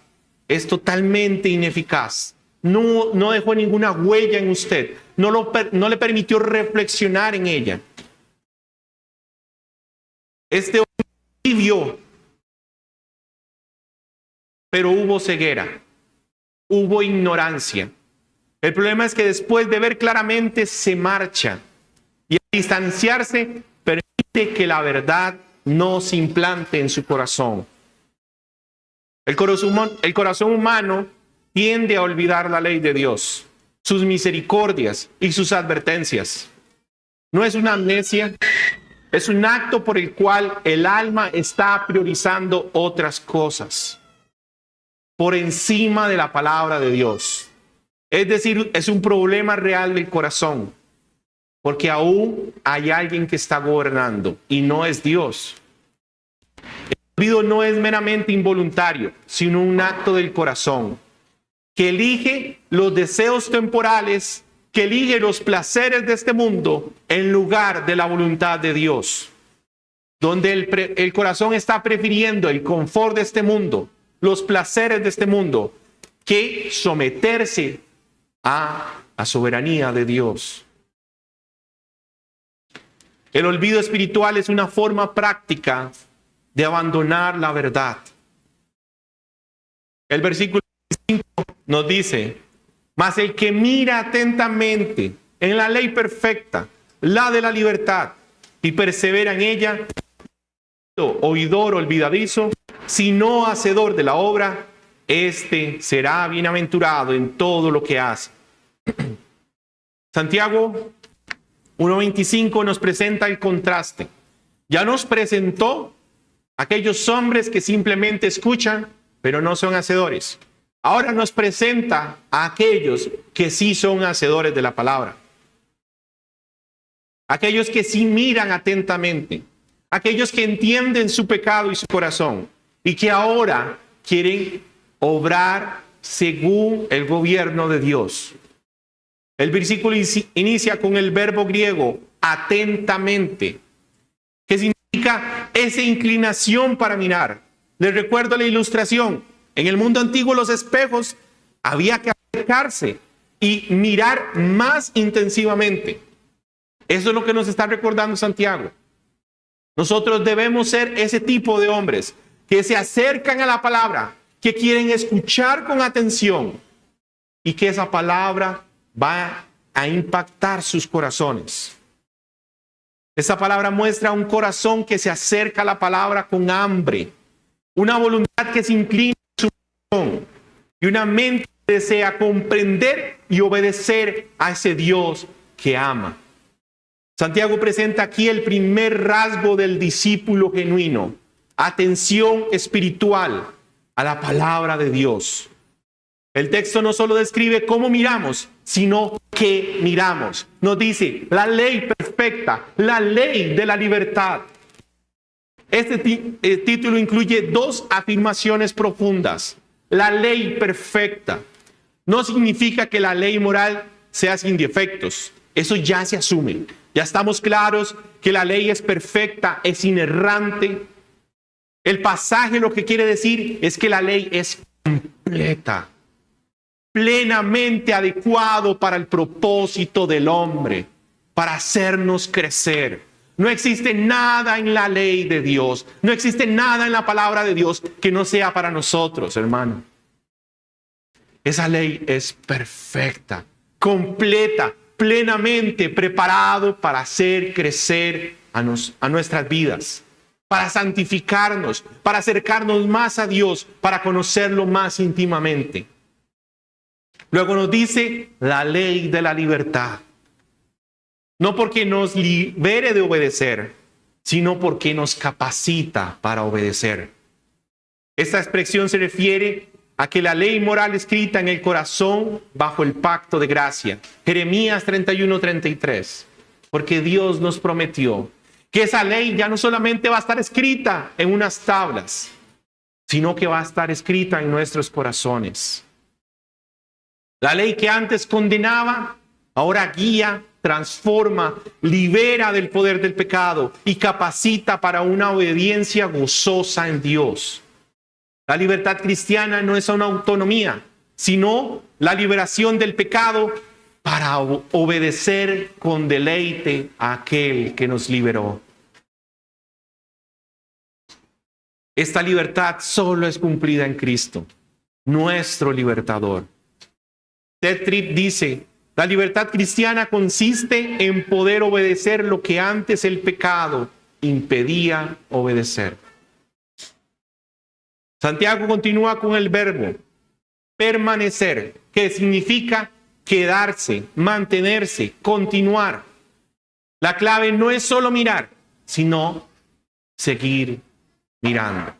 Es totalmente ineficaz. No dejó ninguna huella en usted. No le permitió reflexionar en ella. Este hombre vivió, pero hubo ceguera, hubo ignorancia. El problema es que después de ver claramente se marcha y al distanciarse permite que la verdad no se implante en su corazón. El corazón humano tiende a olvidar la ley de Dios, sus misericordias y sus advertencias. No es una amnesia, es un acto por el cual el alma está priorizando otras cosas por encima de la palabra de Dios. Es decir, es un problema real del corazón, porque aún hay alguien que está gobernando y no es Dios. El olvido no es meramente involuntario, sino un acto del corazón, que elige los deseos temporales, que elige los placeres de este mundo en lugar de la voluntad de Dios. Donde el corazón está prefiriendo el confort de este mundo, los placeres de este mundo, que someterse a la soberanía de Dios. El olvido espiritual es una forma práctica de abandonar la verdad. El versículo 5 nos dice: mas el que mira atentamente en la ley perfecta, la de la libertad, y persevera en ella, oidor olvidadizo, sino hacedor de la obra, este será bienaventurado en todo lo que hace. Santiago 1:25 nos presenta el contraste. Ya nos presentó aquellos hombres que simplemente escuchan, pero no son hacedores. Ahora nos presenta a aquellos que sí son hacedores de la palabra. Aquellos que sí miran atentamente. Aquellos que entienden su pecado y su corazón. Y que ahora quieren obrar según el gobierno de Dios. El versículo inicia con el verbo griego atentamente, que significa esa inclinación para mirar. Les recuerdo la ilustración. En el mundo antiguo los espejos había que acercarse y mirar más intensivamente. Eso es lo que nos está recordando Santiago. Nosotros debemos ser ese tipo de hombres que se acercan a la palabra, que quieren escuchar con atención y que esa palabra va a impactar sus corazones. Esa palabra muestra un corazón que se acerca a la palabra con hambre, una voluntad que se inclina a su corazón y una mente que desea comprender y obedecer a ese Dios que ama. Santiago presenta aquí el primer rasgo del discípulo genuino: atención espiritual a la palabra de Dios. El texto no solo describe cómo miramos, sino qué miramos. Nos dice la ley perfecta, la ley de la libertad. Este título incluye dos afirmaciones profundas. La ley perfecta no significa que la ley moral sea sin defectos. Eso ya se asume. Ya estamos claros que la ley es perfecta, es inerrante. El pasaje lo que quiere decir es que la ley es completa, plenamente adecuado para el propósito del hombre. para hacernos crecer. No existe nada en la ley de Dios, no existe nada en la palabra de Dios que no sea para nosotros, hermano. Esa ley es perfecta, completa, plenamente preparado para hacer crecer a nuestras vidas, para santificarnos, para acercarnos más a Dios, para conocerlo más íntimamente. Luego nos dice la ley de la libertad. No porque nos libere de obedecer, sino porque nos capacita para obedecer. Esta expresión se refiere a que la ley moral escrita en el corazón bajo el pacto de gracia. Jeremías 31:33. Porque Dios nos prometió que esa ley ya no solamente va a estar escrita en unas tablas, sino que va a estar escrita en nuestros corazones. La ley que antes condenaba, ahora guía, transforma, libera del poder del pecado y capacita para una obediencia gozosa en Dios. La libertad cristiana no es una autonomía, sino la liberación del pecado para obedecer con deleite a aquel que nos liberó. Esta libertad solo es cumplida en Cristo, nuestro libertador. Ted Tripp dice: la libertad cristiana consiste en poder obedecer lo que antes el pecado impedía obedecer. Santiago continúa con el verbo permanecer, que significa quedarse, mantenerse, continuar. La clave no es solo mirar, sino seguir mirando.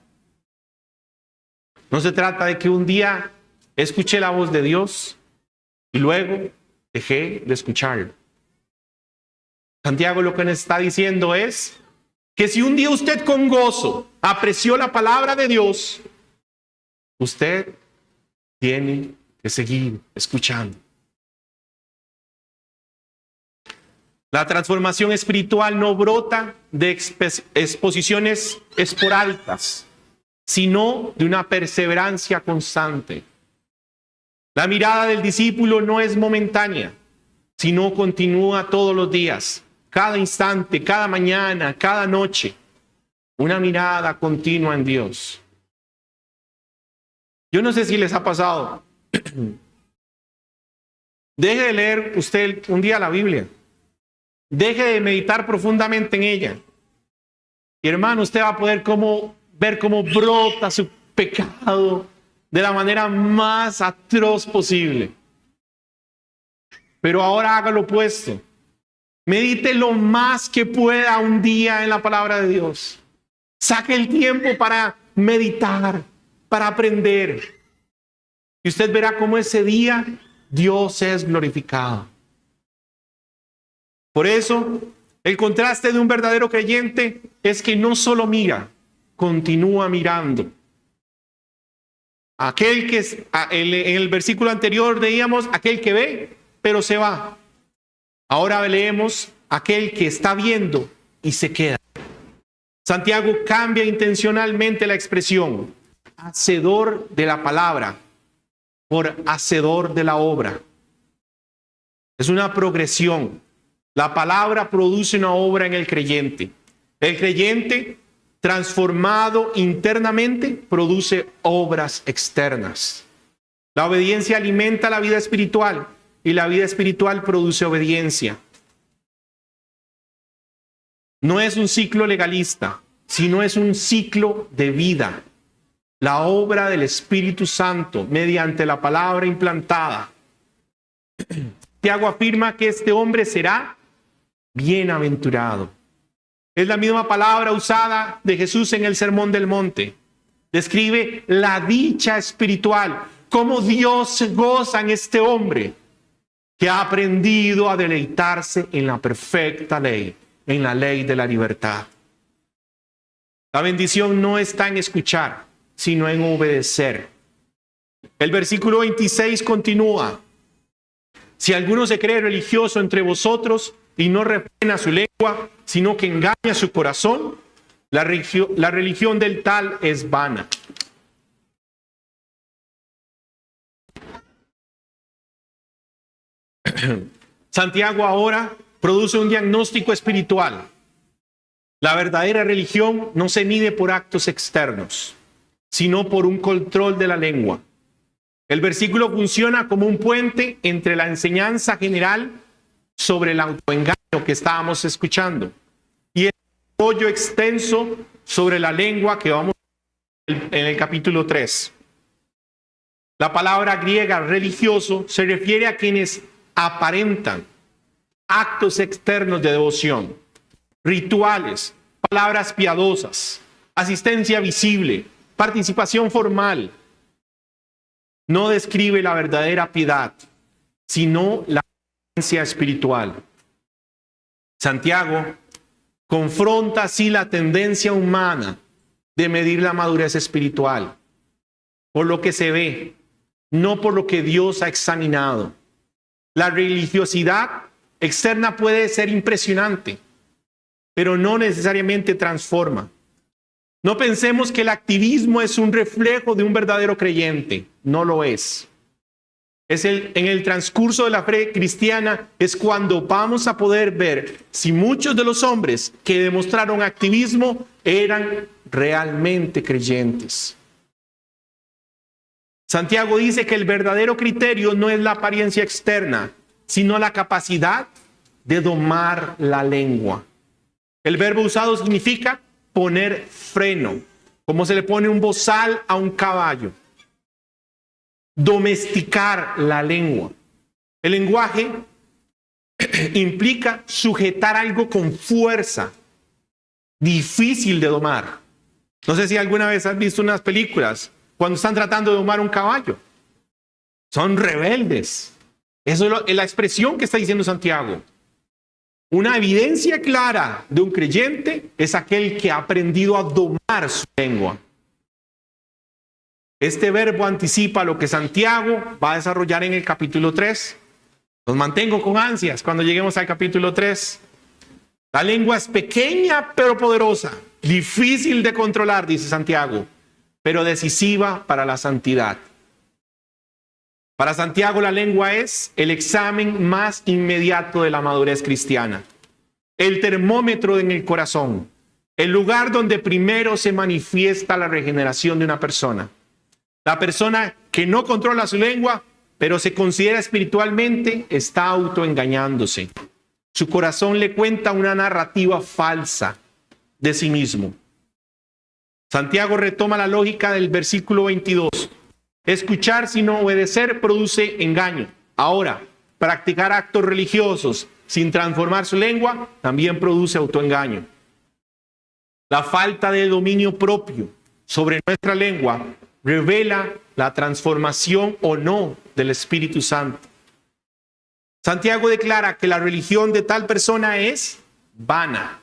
No se trata de que un día escuché la voz de Dios y luego dejé de escucharlo. Santiago lo que nos está diciendo es que si un día usted con gozo apreció la palabra de Dios, usted tiene que seguir escuchando. La transformación espiritual no brota de exposiciones esporádicas, sino de una perseverancia constante. La mirada del discípulo no es momentánea, sino continúa todos los días, cada instante, cada mañana, cada noche. Una mirada continua en Dios. Yo no sé si les ha pasado. Deje de leer usted un día la Biblia. Deje de meditar profundamente en ella. Y hermano, usted va a poder ver cómo brota su pecado de la manera más atroz posible. Pero ahora haga lo opuesto. Medite lo más que pueda un día en la palabra de Dios. Saque el tiempo para meditar, para aprender. Y usted verá cómo ese día Dios es glorificado. Por eso, el contraste de un verdadero creyente es que no solo mira, continúa mirando. Aquel que en el versículo anterior leíamos aquel que ve, pero se va. Ahora leemos aquel que está viendo y se queda. Santiago cambia intencionalmente la expresión hacedor de la palabra por hacedor de la obra. Es una progresión. La palabra produce una obra en el creyente. El creyente, transformado internamente, produce obras externas. La obediencia alimenta la vida espiritual y la vida espiritual produce obediencia. No es un ciclo legalista, sino es un ciclo de vida. La obra del Espíritu Santo mediante la palabra implantada. Santiago afirma que este hombre será bienaventurado. Es la misma palabra usada de Jesús en el Sermón del Monte. Describe la dicha espiritual, cómo Dios se goza en este hombre que ha aprendido a deleitarse en la perfecta ley, en la ley de la libertad. La bendición no está en escuchar, sino en obedecer. El versículo 26 continúa: si alguno se cree religioso entre vosotros y no refrena su lengua, sino que engaña su corazón, la religión del tal es vana. Santiago ahora produce un diagnóstico espiritual. La verdadera religión no se mide por actos externos, sino por un control de la lengua. El versículo funciona como un puente entre la enseñanza general sobre el autoengaño que estábamos escuchando y el desarrollo extenso sobre la lengua que vamos a ver en el capítulo 3. La palabra griega religioso se refiere a quienes aparentan actos externos de devoción, rituales, palabras piadosas, asistencia visible, participación formal. No describe la verdadera piedad, sino la experiencia espiritual. Santiago confronta así la tendencia humana de medir la madurez espiritual por lo que se ve, no por lo que Dios ha examinado. La religiosidad externa puede ser impresionante, pero no necesariamente transforma. No pensemos que el activismo es un reflejo de un verdadero creyente. No lo es. En el transcurso de la fe cristiana es cuando vamos a poder ver si muchos de los hombres que demostraron activismo eran realmente creyentes. Santiago dice que el verdadero criterio no es la apariencia externa, sino la capacidad de domar la lengua. El verbo usado significa poner freno, como se le pone un bozal a un caballo. Domesticar la lengua. El lenguaje implica sujetar algo con fuerza, difícil de domar. No sé si alguna vez has visto unas películas cuando están tratando de domar un caballo. Son rebeldes. Eso es la expresión que está diciendo Santiago. Una evidencia clara de un creyente es aquel que ha aprendido a domar su lengua. Este verbo anticipa lo que Santiago va a desarrollar en el capítulo 3. Los mantengo con ansias cuando lleguemos al capítulo 3. La lengua es pequeña pero poderosa, difícil de controlar, dice Santiago, pero decisiva para la santidad. Para Santiago la lengua es el examen más inmediato de la madurez cristiana, el termómetro en el corazón, el lugar donde primero se manifiesta la regeneración de una persona. La persona que no controla su lengua, pero se considera espiritualmente, está autoengañándose. Su corazón le cuenta una narrativa falsa de sí mismo. Santiago retoma la lógica del versículo 22. Escuchar sin obedecer produce engaño. Ahora, practicar actos religiosos sin transformar su lengua también produce autoengaño. La falta de dominio propio sobre nuestra lengua revela la transformación o no del Espíritu Santo. Santiago declara que la religión de tal persona es vana.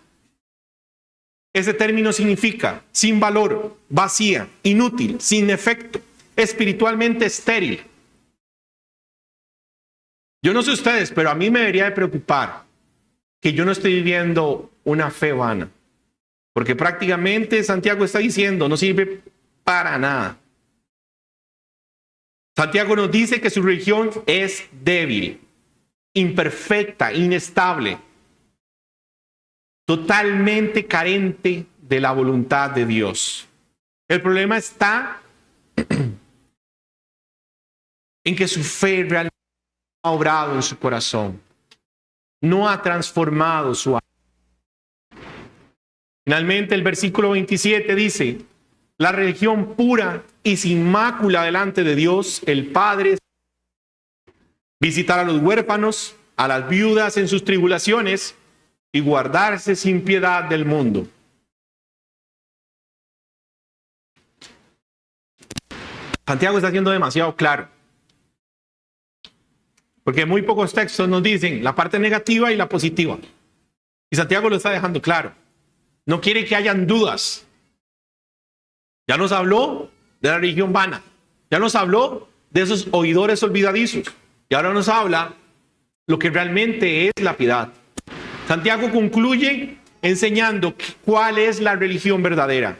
Ese término significa sin valor, vacía, inútil, sin efecto, espiritualmente estéril. Yo no sé ustedes, pero a mí me debería de preocupar que yo no estoy viviendo una fe vana. Porque prácticamente Santiago está diciendo, no sirve para nada. Santiago nos dice que su religión es débil, imperfecta, inestable, totalmente carente de la voluntad de Dios. El problema está en que su fe realmente ha obrado en su corazón, no ha transformado su alma. Finalmente, el versículo 27 dice: la religión pura y sin mácula delante de Dios, el Padre, visitar a los huérfanos, a las viudas en sus tribulaciones y guardarse sin piedad del mundo. Santiago está siendo demasiado claro, porque muy pocos textos nos dicen la parte negativa y la positiva. Y Santiago lo está dejando claro. No quiere que hayan dudas. Ya nos habló de la religión vana. Ya nos habló de esos oidores olvidadizos. Y ahora nos habla lo que realmente es la piedad. Santiago concluye enseñando cuál es la religión verdadera.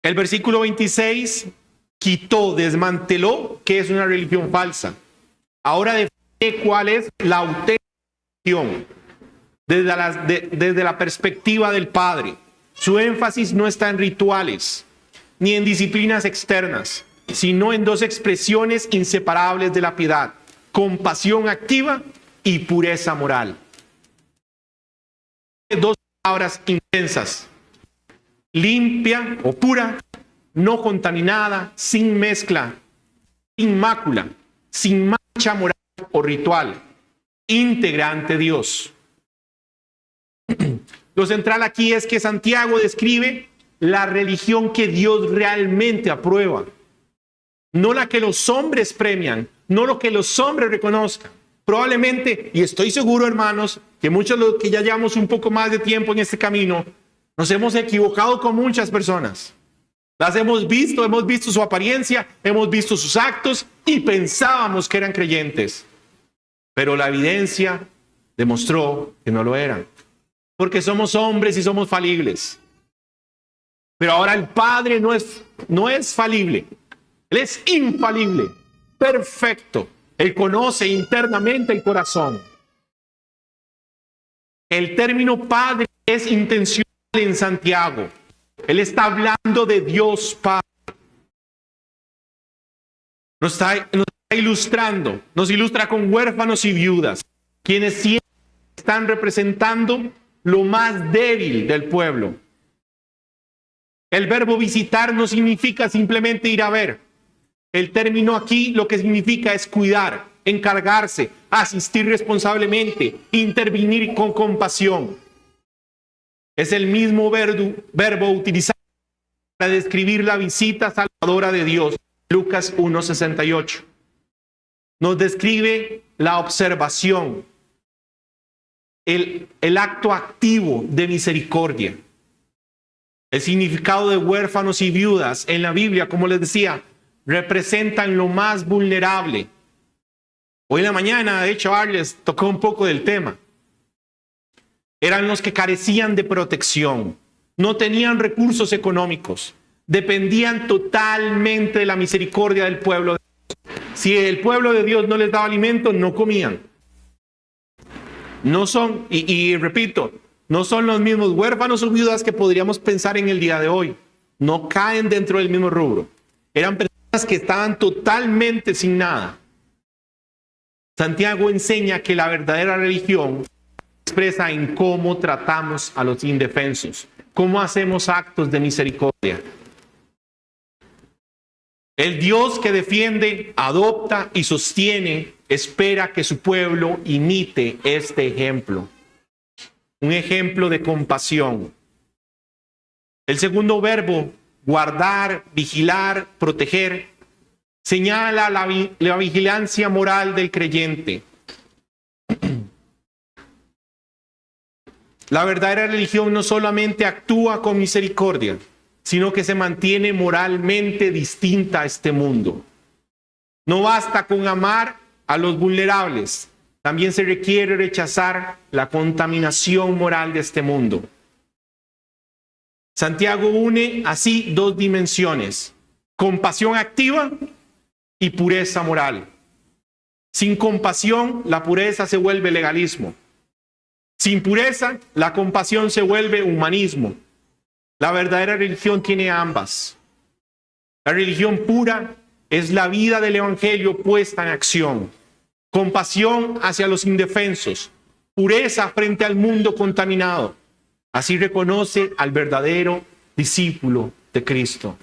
El versículo 26 desmanteló qué es una religión falsa. Ahora define cuál es la auténtica desde la perspectiva del Padre. Su énfasis no está en rituales ni en disciplinas externas, sino en dos expresiones inseparables de la piedad: compasión activa y pureza moral. Dos palabras intensas: limpia o pura, no contaminada, sin mezcla, sin mácula, sin mancha moral o ritual, íntegra ante Dios. Lo central aquí es que Santiago describe la religión que Dios realmente aprueba, no la que los hombres premian, no lo que los hombres reconozcan. Probablemente, y estoy seguro, hermanos, que muchos de los que ya llevamos un poco más de tiempo en este camino, nos hemos equivocado con muchas personas. Las hemos visto su apariencia, hemos visto sus actos y pensábamos que eran creyentes. Pero la evidencia demostró que no lo eran, porque somos hombres y somos falibles. Pero ahora el Padre no es falible, Él es infalible, perfecto. Él conoce internamente el corazón. El término Padre es intencional en Santiago. Él está hablando de Dios Padre. Nos está ilustrando, nos ilustra con huérfanos y viudas, quienes siempre están representando lo más débil del pueblo. El verbo visitar no significa simplemente ir a ver. El término aquí lo que significa es cuidar, encargarse, asistir responsablemente, intervenir con compasión. Es el mismo verbo utilizado para describir la visita salvadora de Dios. Lucas 1:68. Nos describe la observación, el acto activo de misericordia. El significado de huérfanos y viudas en la Biblia, como les decía, representan lo más vulnerable. Hoy en la mañana, de hecho, les tocó un poco del tema. Eran los que carecían de protección, no tenían recursos económicos, dependían totalmente de la misericordia del pueblo de Dios. Si el pueblo de Dios no les daba alimento, no comían. No son, y repito, no son los mismos huérfanos o viudas que podríamos pensar en el día de hoy. No caen dentro del mismo rubro. Eran personas que estaban totalmente sin nada. Santiago enseña que la verdadera religión se expresa en cómo tratamos a los indefensos, cómo hacemos actos de misericordia. El Dios que defiende, adopta y sostiene espera que su pueblo imite este ejemplo. Un ejemplo de compasión. El segundo verbo, guardar, vigilar, proteger, señala la vigilancia moral del creyente. La verdadera religión no solamente actúa con misericordia, sino que se mantiene moralmente distinta a este mundo. No basta con amar a los vulnerables, también se requiere rechazar la contaminación moral de este mundo. Santiago une así dos dimensiones: compasión activa y pureza moral. Sin compasión, la pureza se vuelve legalismo. Sin pureza, la compasión se vuelve humanismo. La verdadera religión tiene ambas. La religión pura es la vida del evangelio puesta en acción. Compasión hacia los indefensos, pureza frente al mundo contaminado. Así reconoce al verdadero discípulo de Cristo.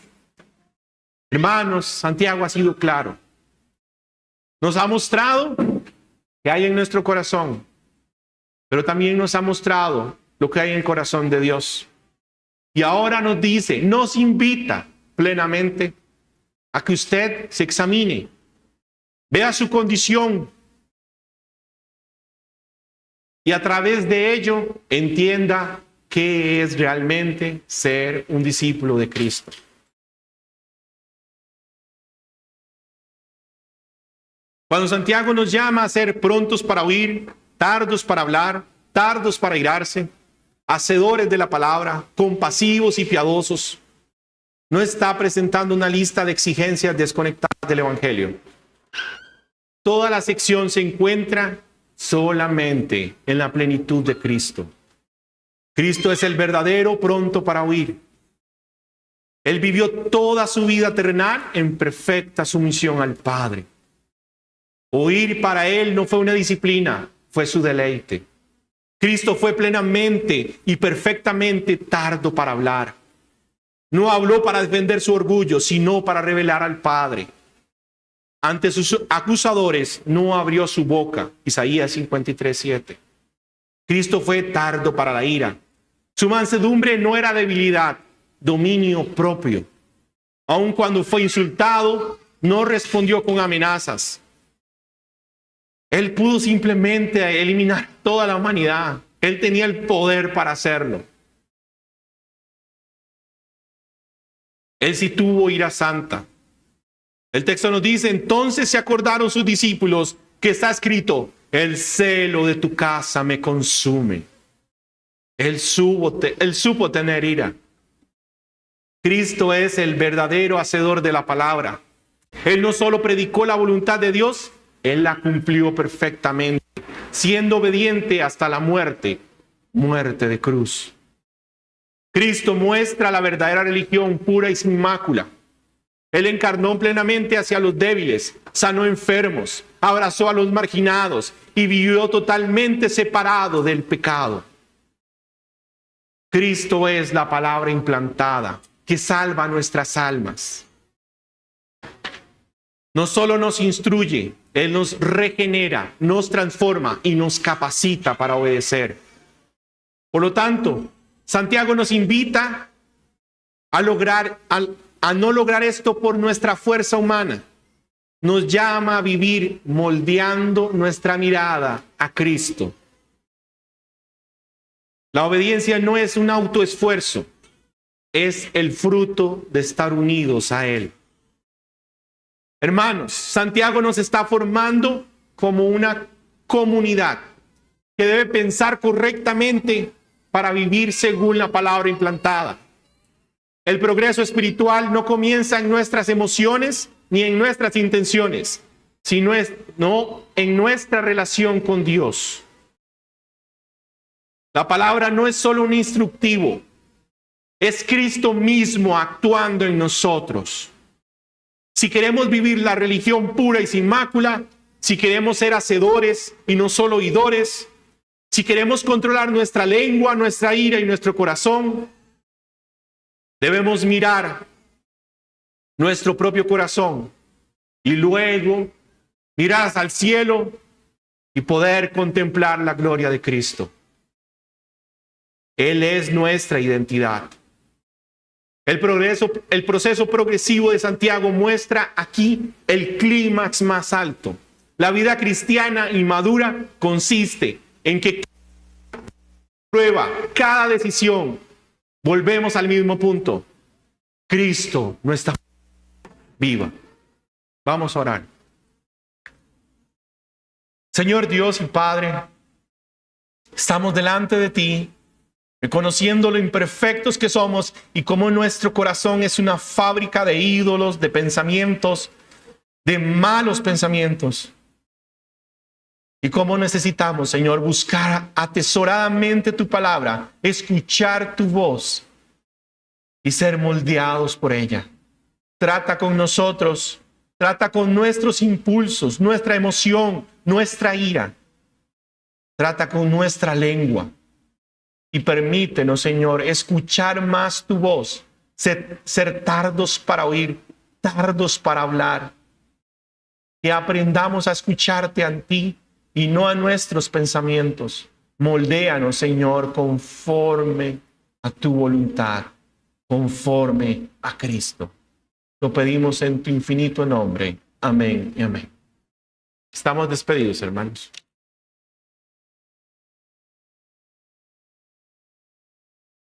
Hermanos, Santiago ha sido claro. Nos ha mostrado que hay en nuestro corazón, pero también nos ha mostrado lo que hay en el corazón de Dios. Y ahora nos dice, nos invita plenamente a que usted se examine, vea su condición y a través de ello entienda qué es realmente ser un discípulo de Cristo. Cuando Santiago nos llama a ser prontos para oír, tardos para hablar, tardos para irarse, hacedores de la palabra, compasivos y piadosos, no está presentando una lista de exigencias desconectadas del Evangelio. Toda la sección se encuentra solamente en la plenitud de Cristo. Cristo es el verdadero pronto para oír. Él vivió toda su vida terrenal en perfecta sumisión al Padre. Oír para él no fue una disciplina, fue su deleite. Cristo fue plenamente y perfectamente tardo para hablar. No habló para defender su orgullo, sino para revelar al Padre. Ante sus acusadores no abrió su boca. Isaías 53:7. Cristo fue tardo para la ira. Su mansedumbre no era debilidad, dominio propio. Aun cuando fue insultado, no respondió con amenazas. Él pudo simplemente eliminar toda la humanidad. Él tenía el poder para hacerlo. Él sí tuvo ira santa. El texto nos dice, entonces se acordaron sus discípulos que está escrito, el celo de tu casa me consume. Él supo tener ira. Cristo es el verdadero hacedor de la palabra. Él no solo predicó la voluntad de Dios, Él la cumplió perfectamente, siendo obediente hasta la muerte de cruz. Cristo muestra la verdadera religión pura y sin mácula. Él encarnó plenamente hacia los débiles, sanó enfermos, abrazó a los marginados y vivió totalmente separado del pecado. Cristo es la palabra implantada que salva nuestras almas. No solo nos instruye, Él nos regenera, nos transforma y nos capacita para obedecer. Por lo tanto, Santiago nos invita a no lograr esto por nuestra fuerza humana. Nos llama a vivir moldeando nuestra mirada a Cristo. La obediencia no es un autoesfuerzo, es el fruto de estar unidos a Él. Hermanos, Santiago nos está formando como una comunidad que debe pensar correctamente para vivir según la palabra implantada. El progreso espiritual no comienza en nuestras emociones ni en nuestras intenciones, sino en nuestra relación con Dios. La palabra no es solo un instructivo, es Cristo mismo actuando en nosotros. Si queremos vivir la religión pura y sin mácula, si queremos ser hacedores y no solo oidores, si queremos controlar nuestra lengua, nuestra ira y nuestro corazón, debemos mirar nuestro propio corazón y luego mirar al cielo y poder contemplar la gloria de Cristo. Él es nuestra identidad. El proceso progresivo de Santiago muestra aquí el clímax más alto. La vida cristiana y madura consiste en que cada prueba, cada decisión, volvemos al mismo punto. Cristo no está viva. Vamos a orar. Señor Dios y Padre, estamos delante de ti, reconociendo lo imperfectos que somos y cómo nuestro corazón es una fábrica de ídolos, de pensamientos, de malos pensamientos. Y cómo necesitamos, Señor, buscar atesoradamente tu palabra, escuchar tu voz y ser moldeados por ella. Trata con nosotros, trata con nuestros impulsos, nuestra emoción, nuestra ira. Trata con nuestra lengua. Y permítenos, Señor, escuchar más tu voz, ser tardos para oír, tardos para hablar. Que aprendamos a escucharte a ti y no a nuestros pensamientos. Moldéanos, Señor, conforme a tu voluntad, conforme a Cristo. Lo pedimos en tu infinito nombre. Amén y amén. Estamos despedidos, hermanos.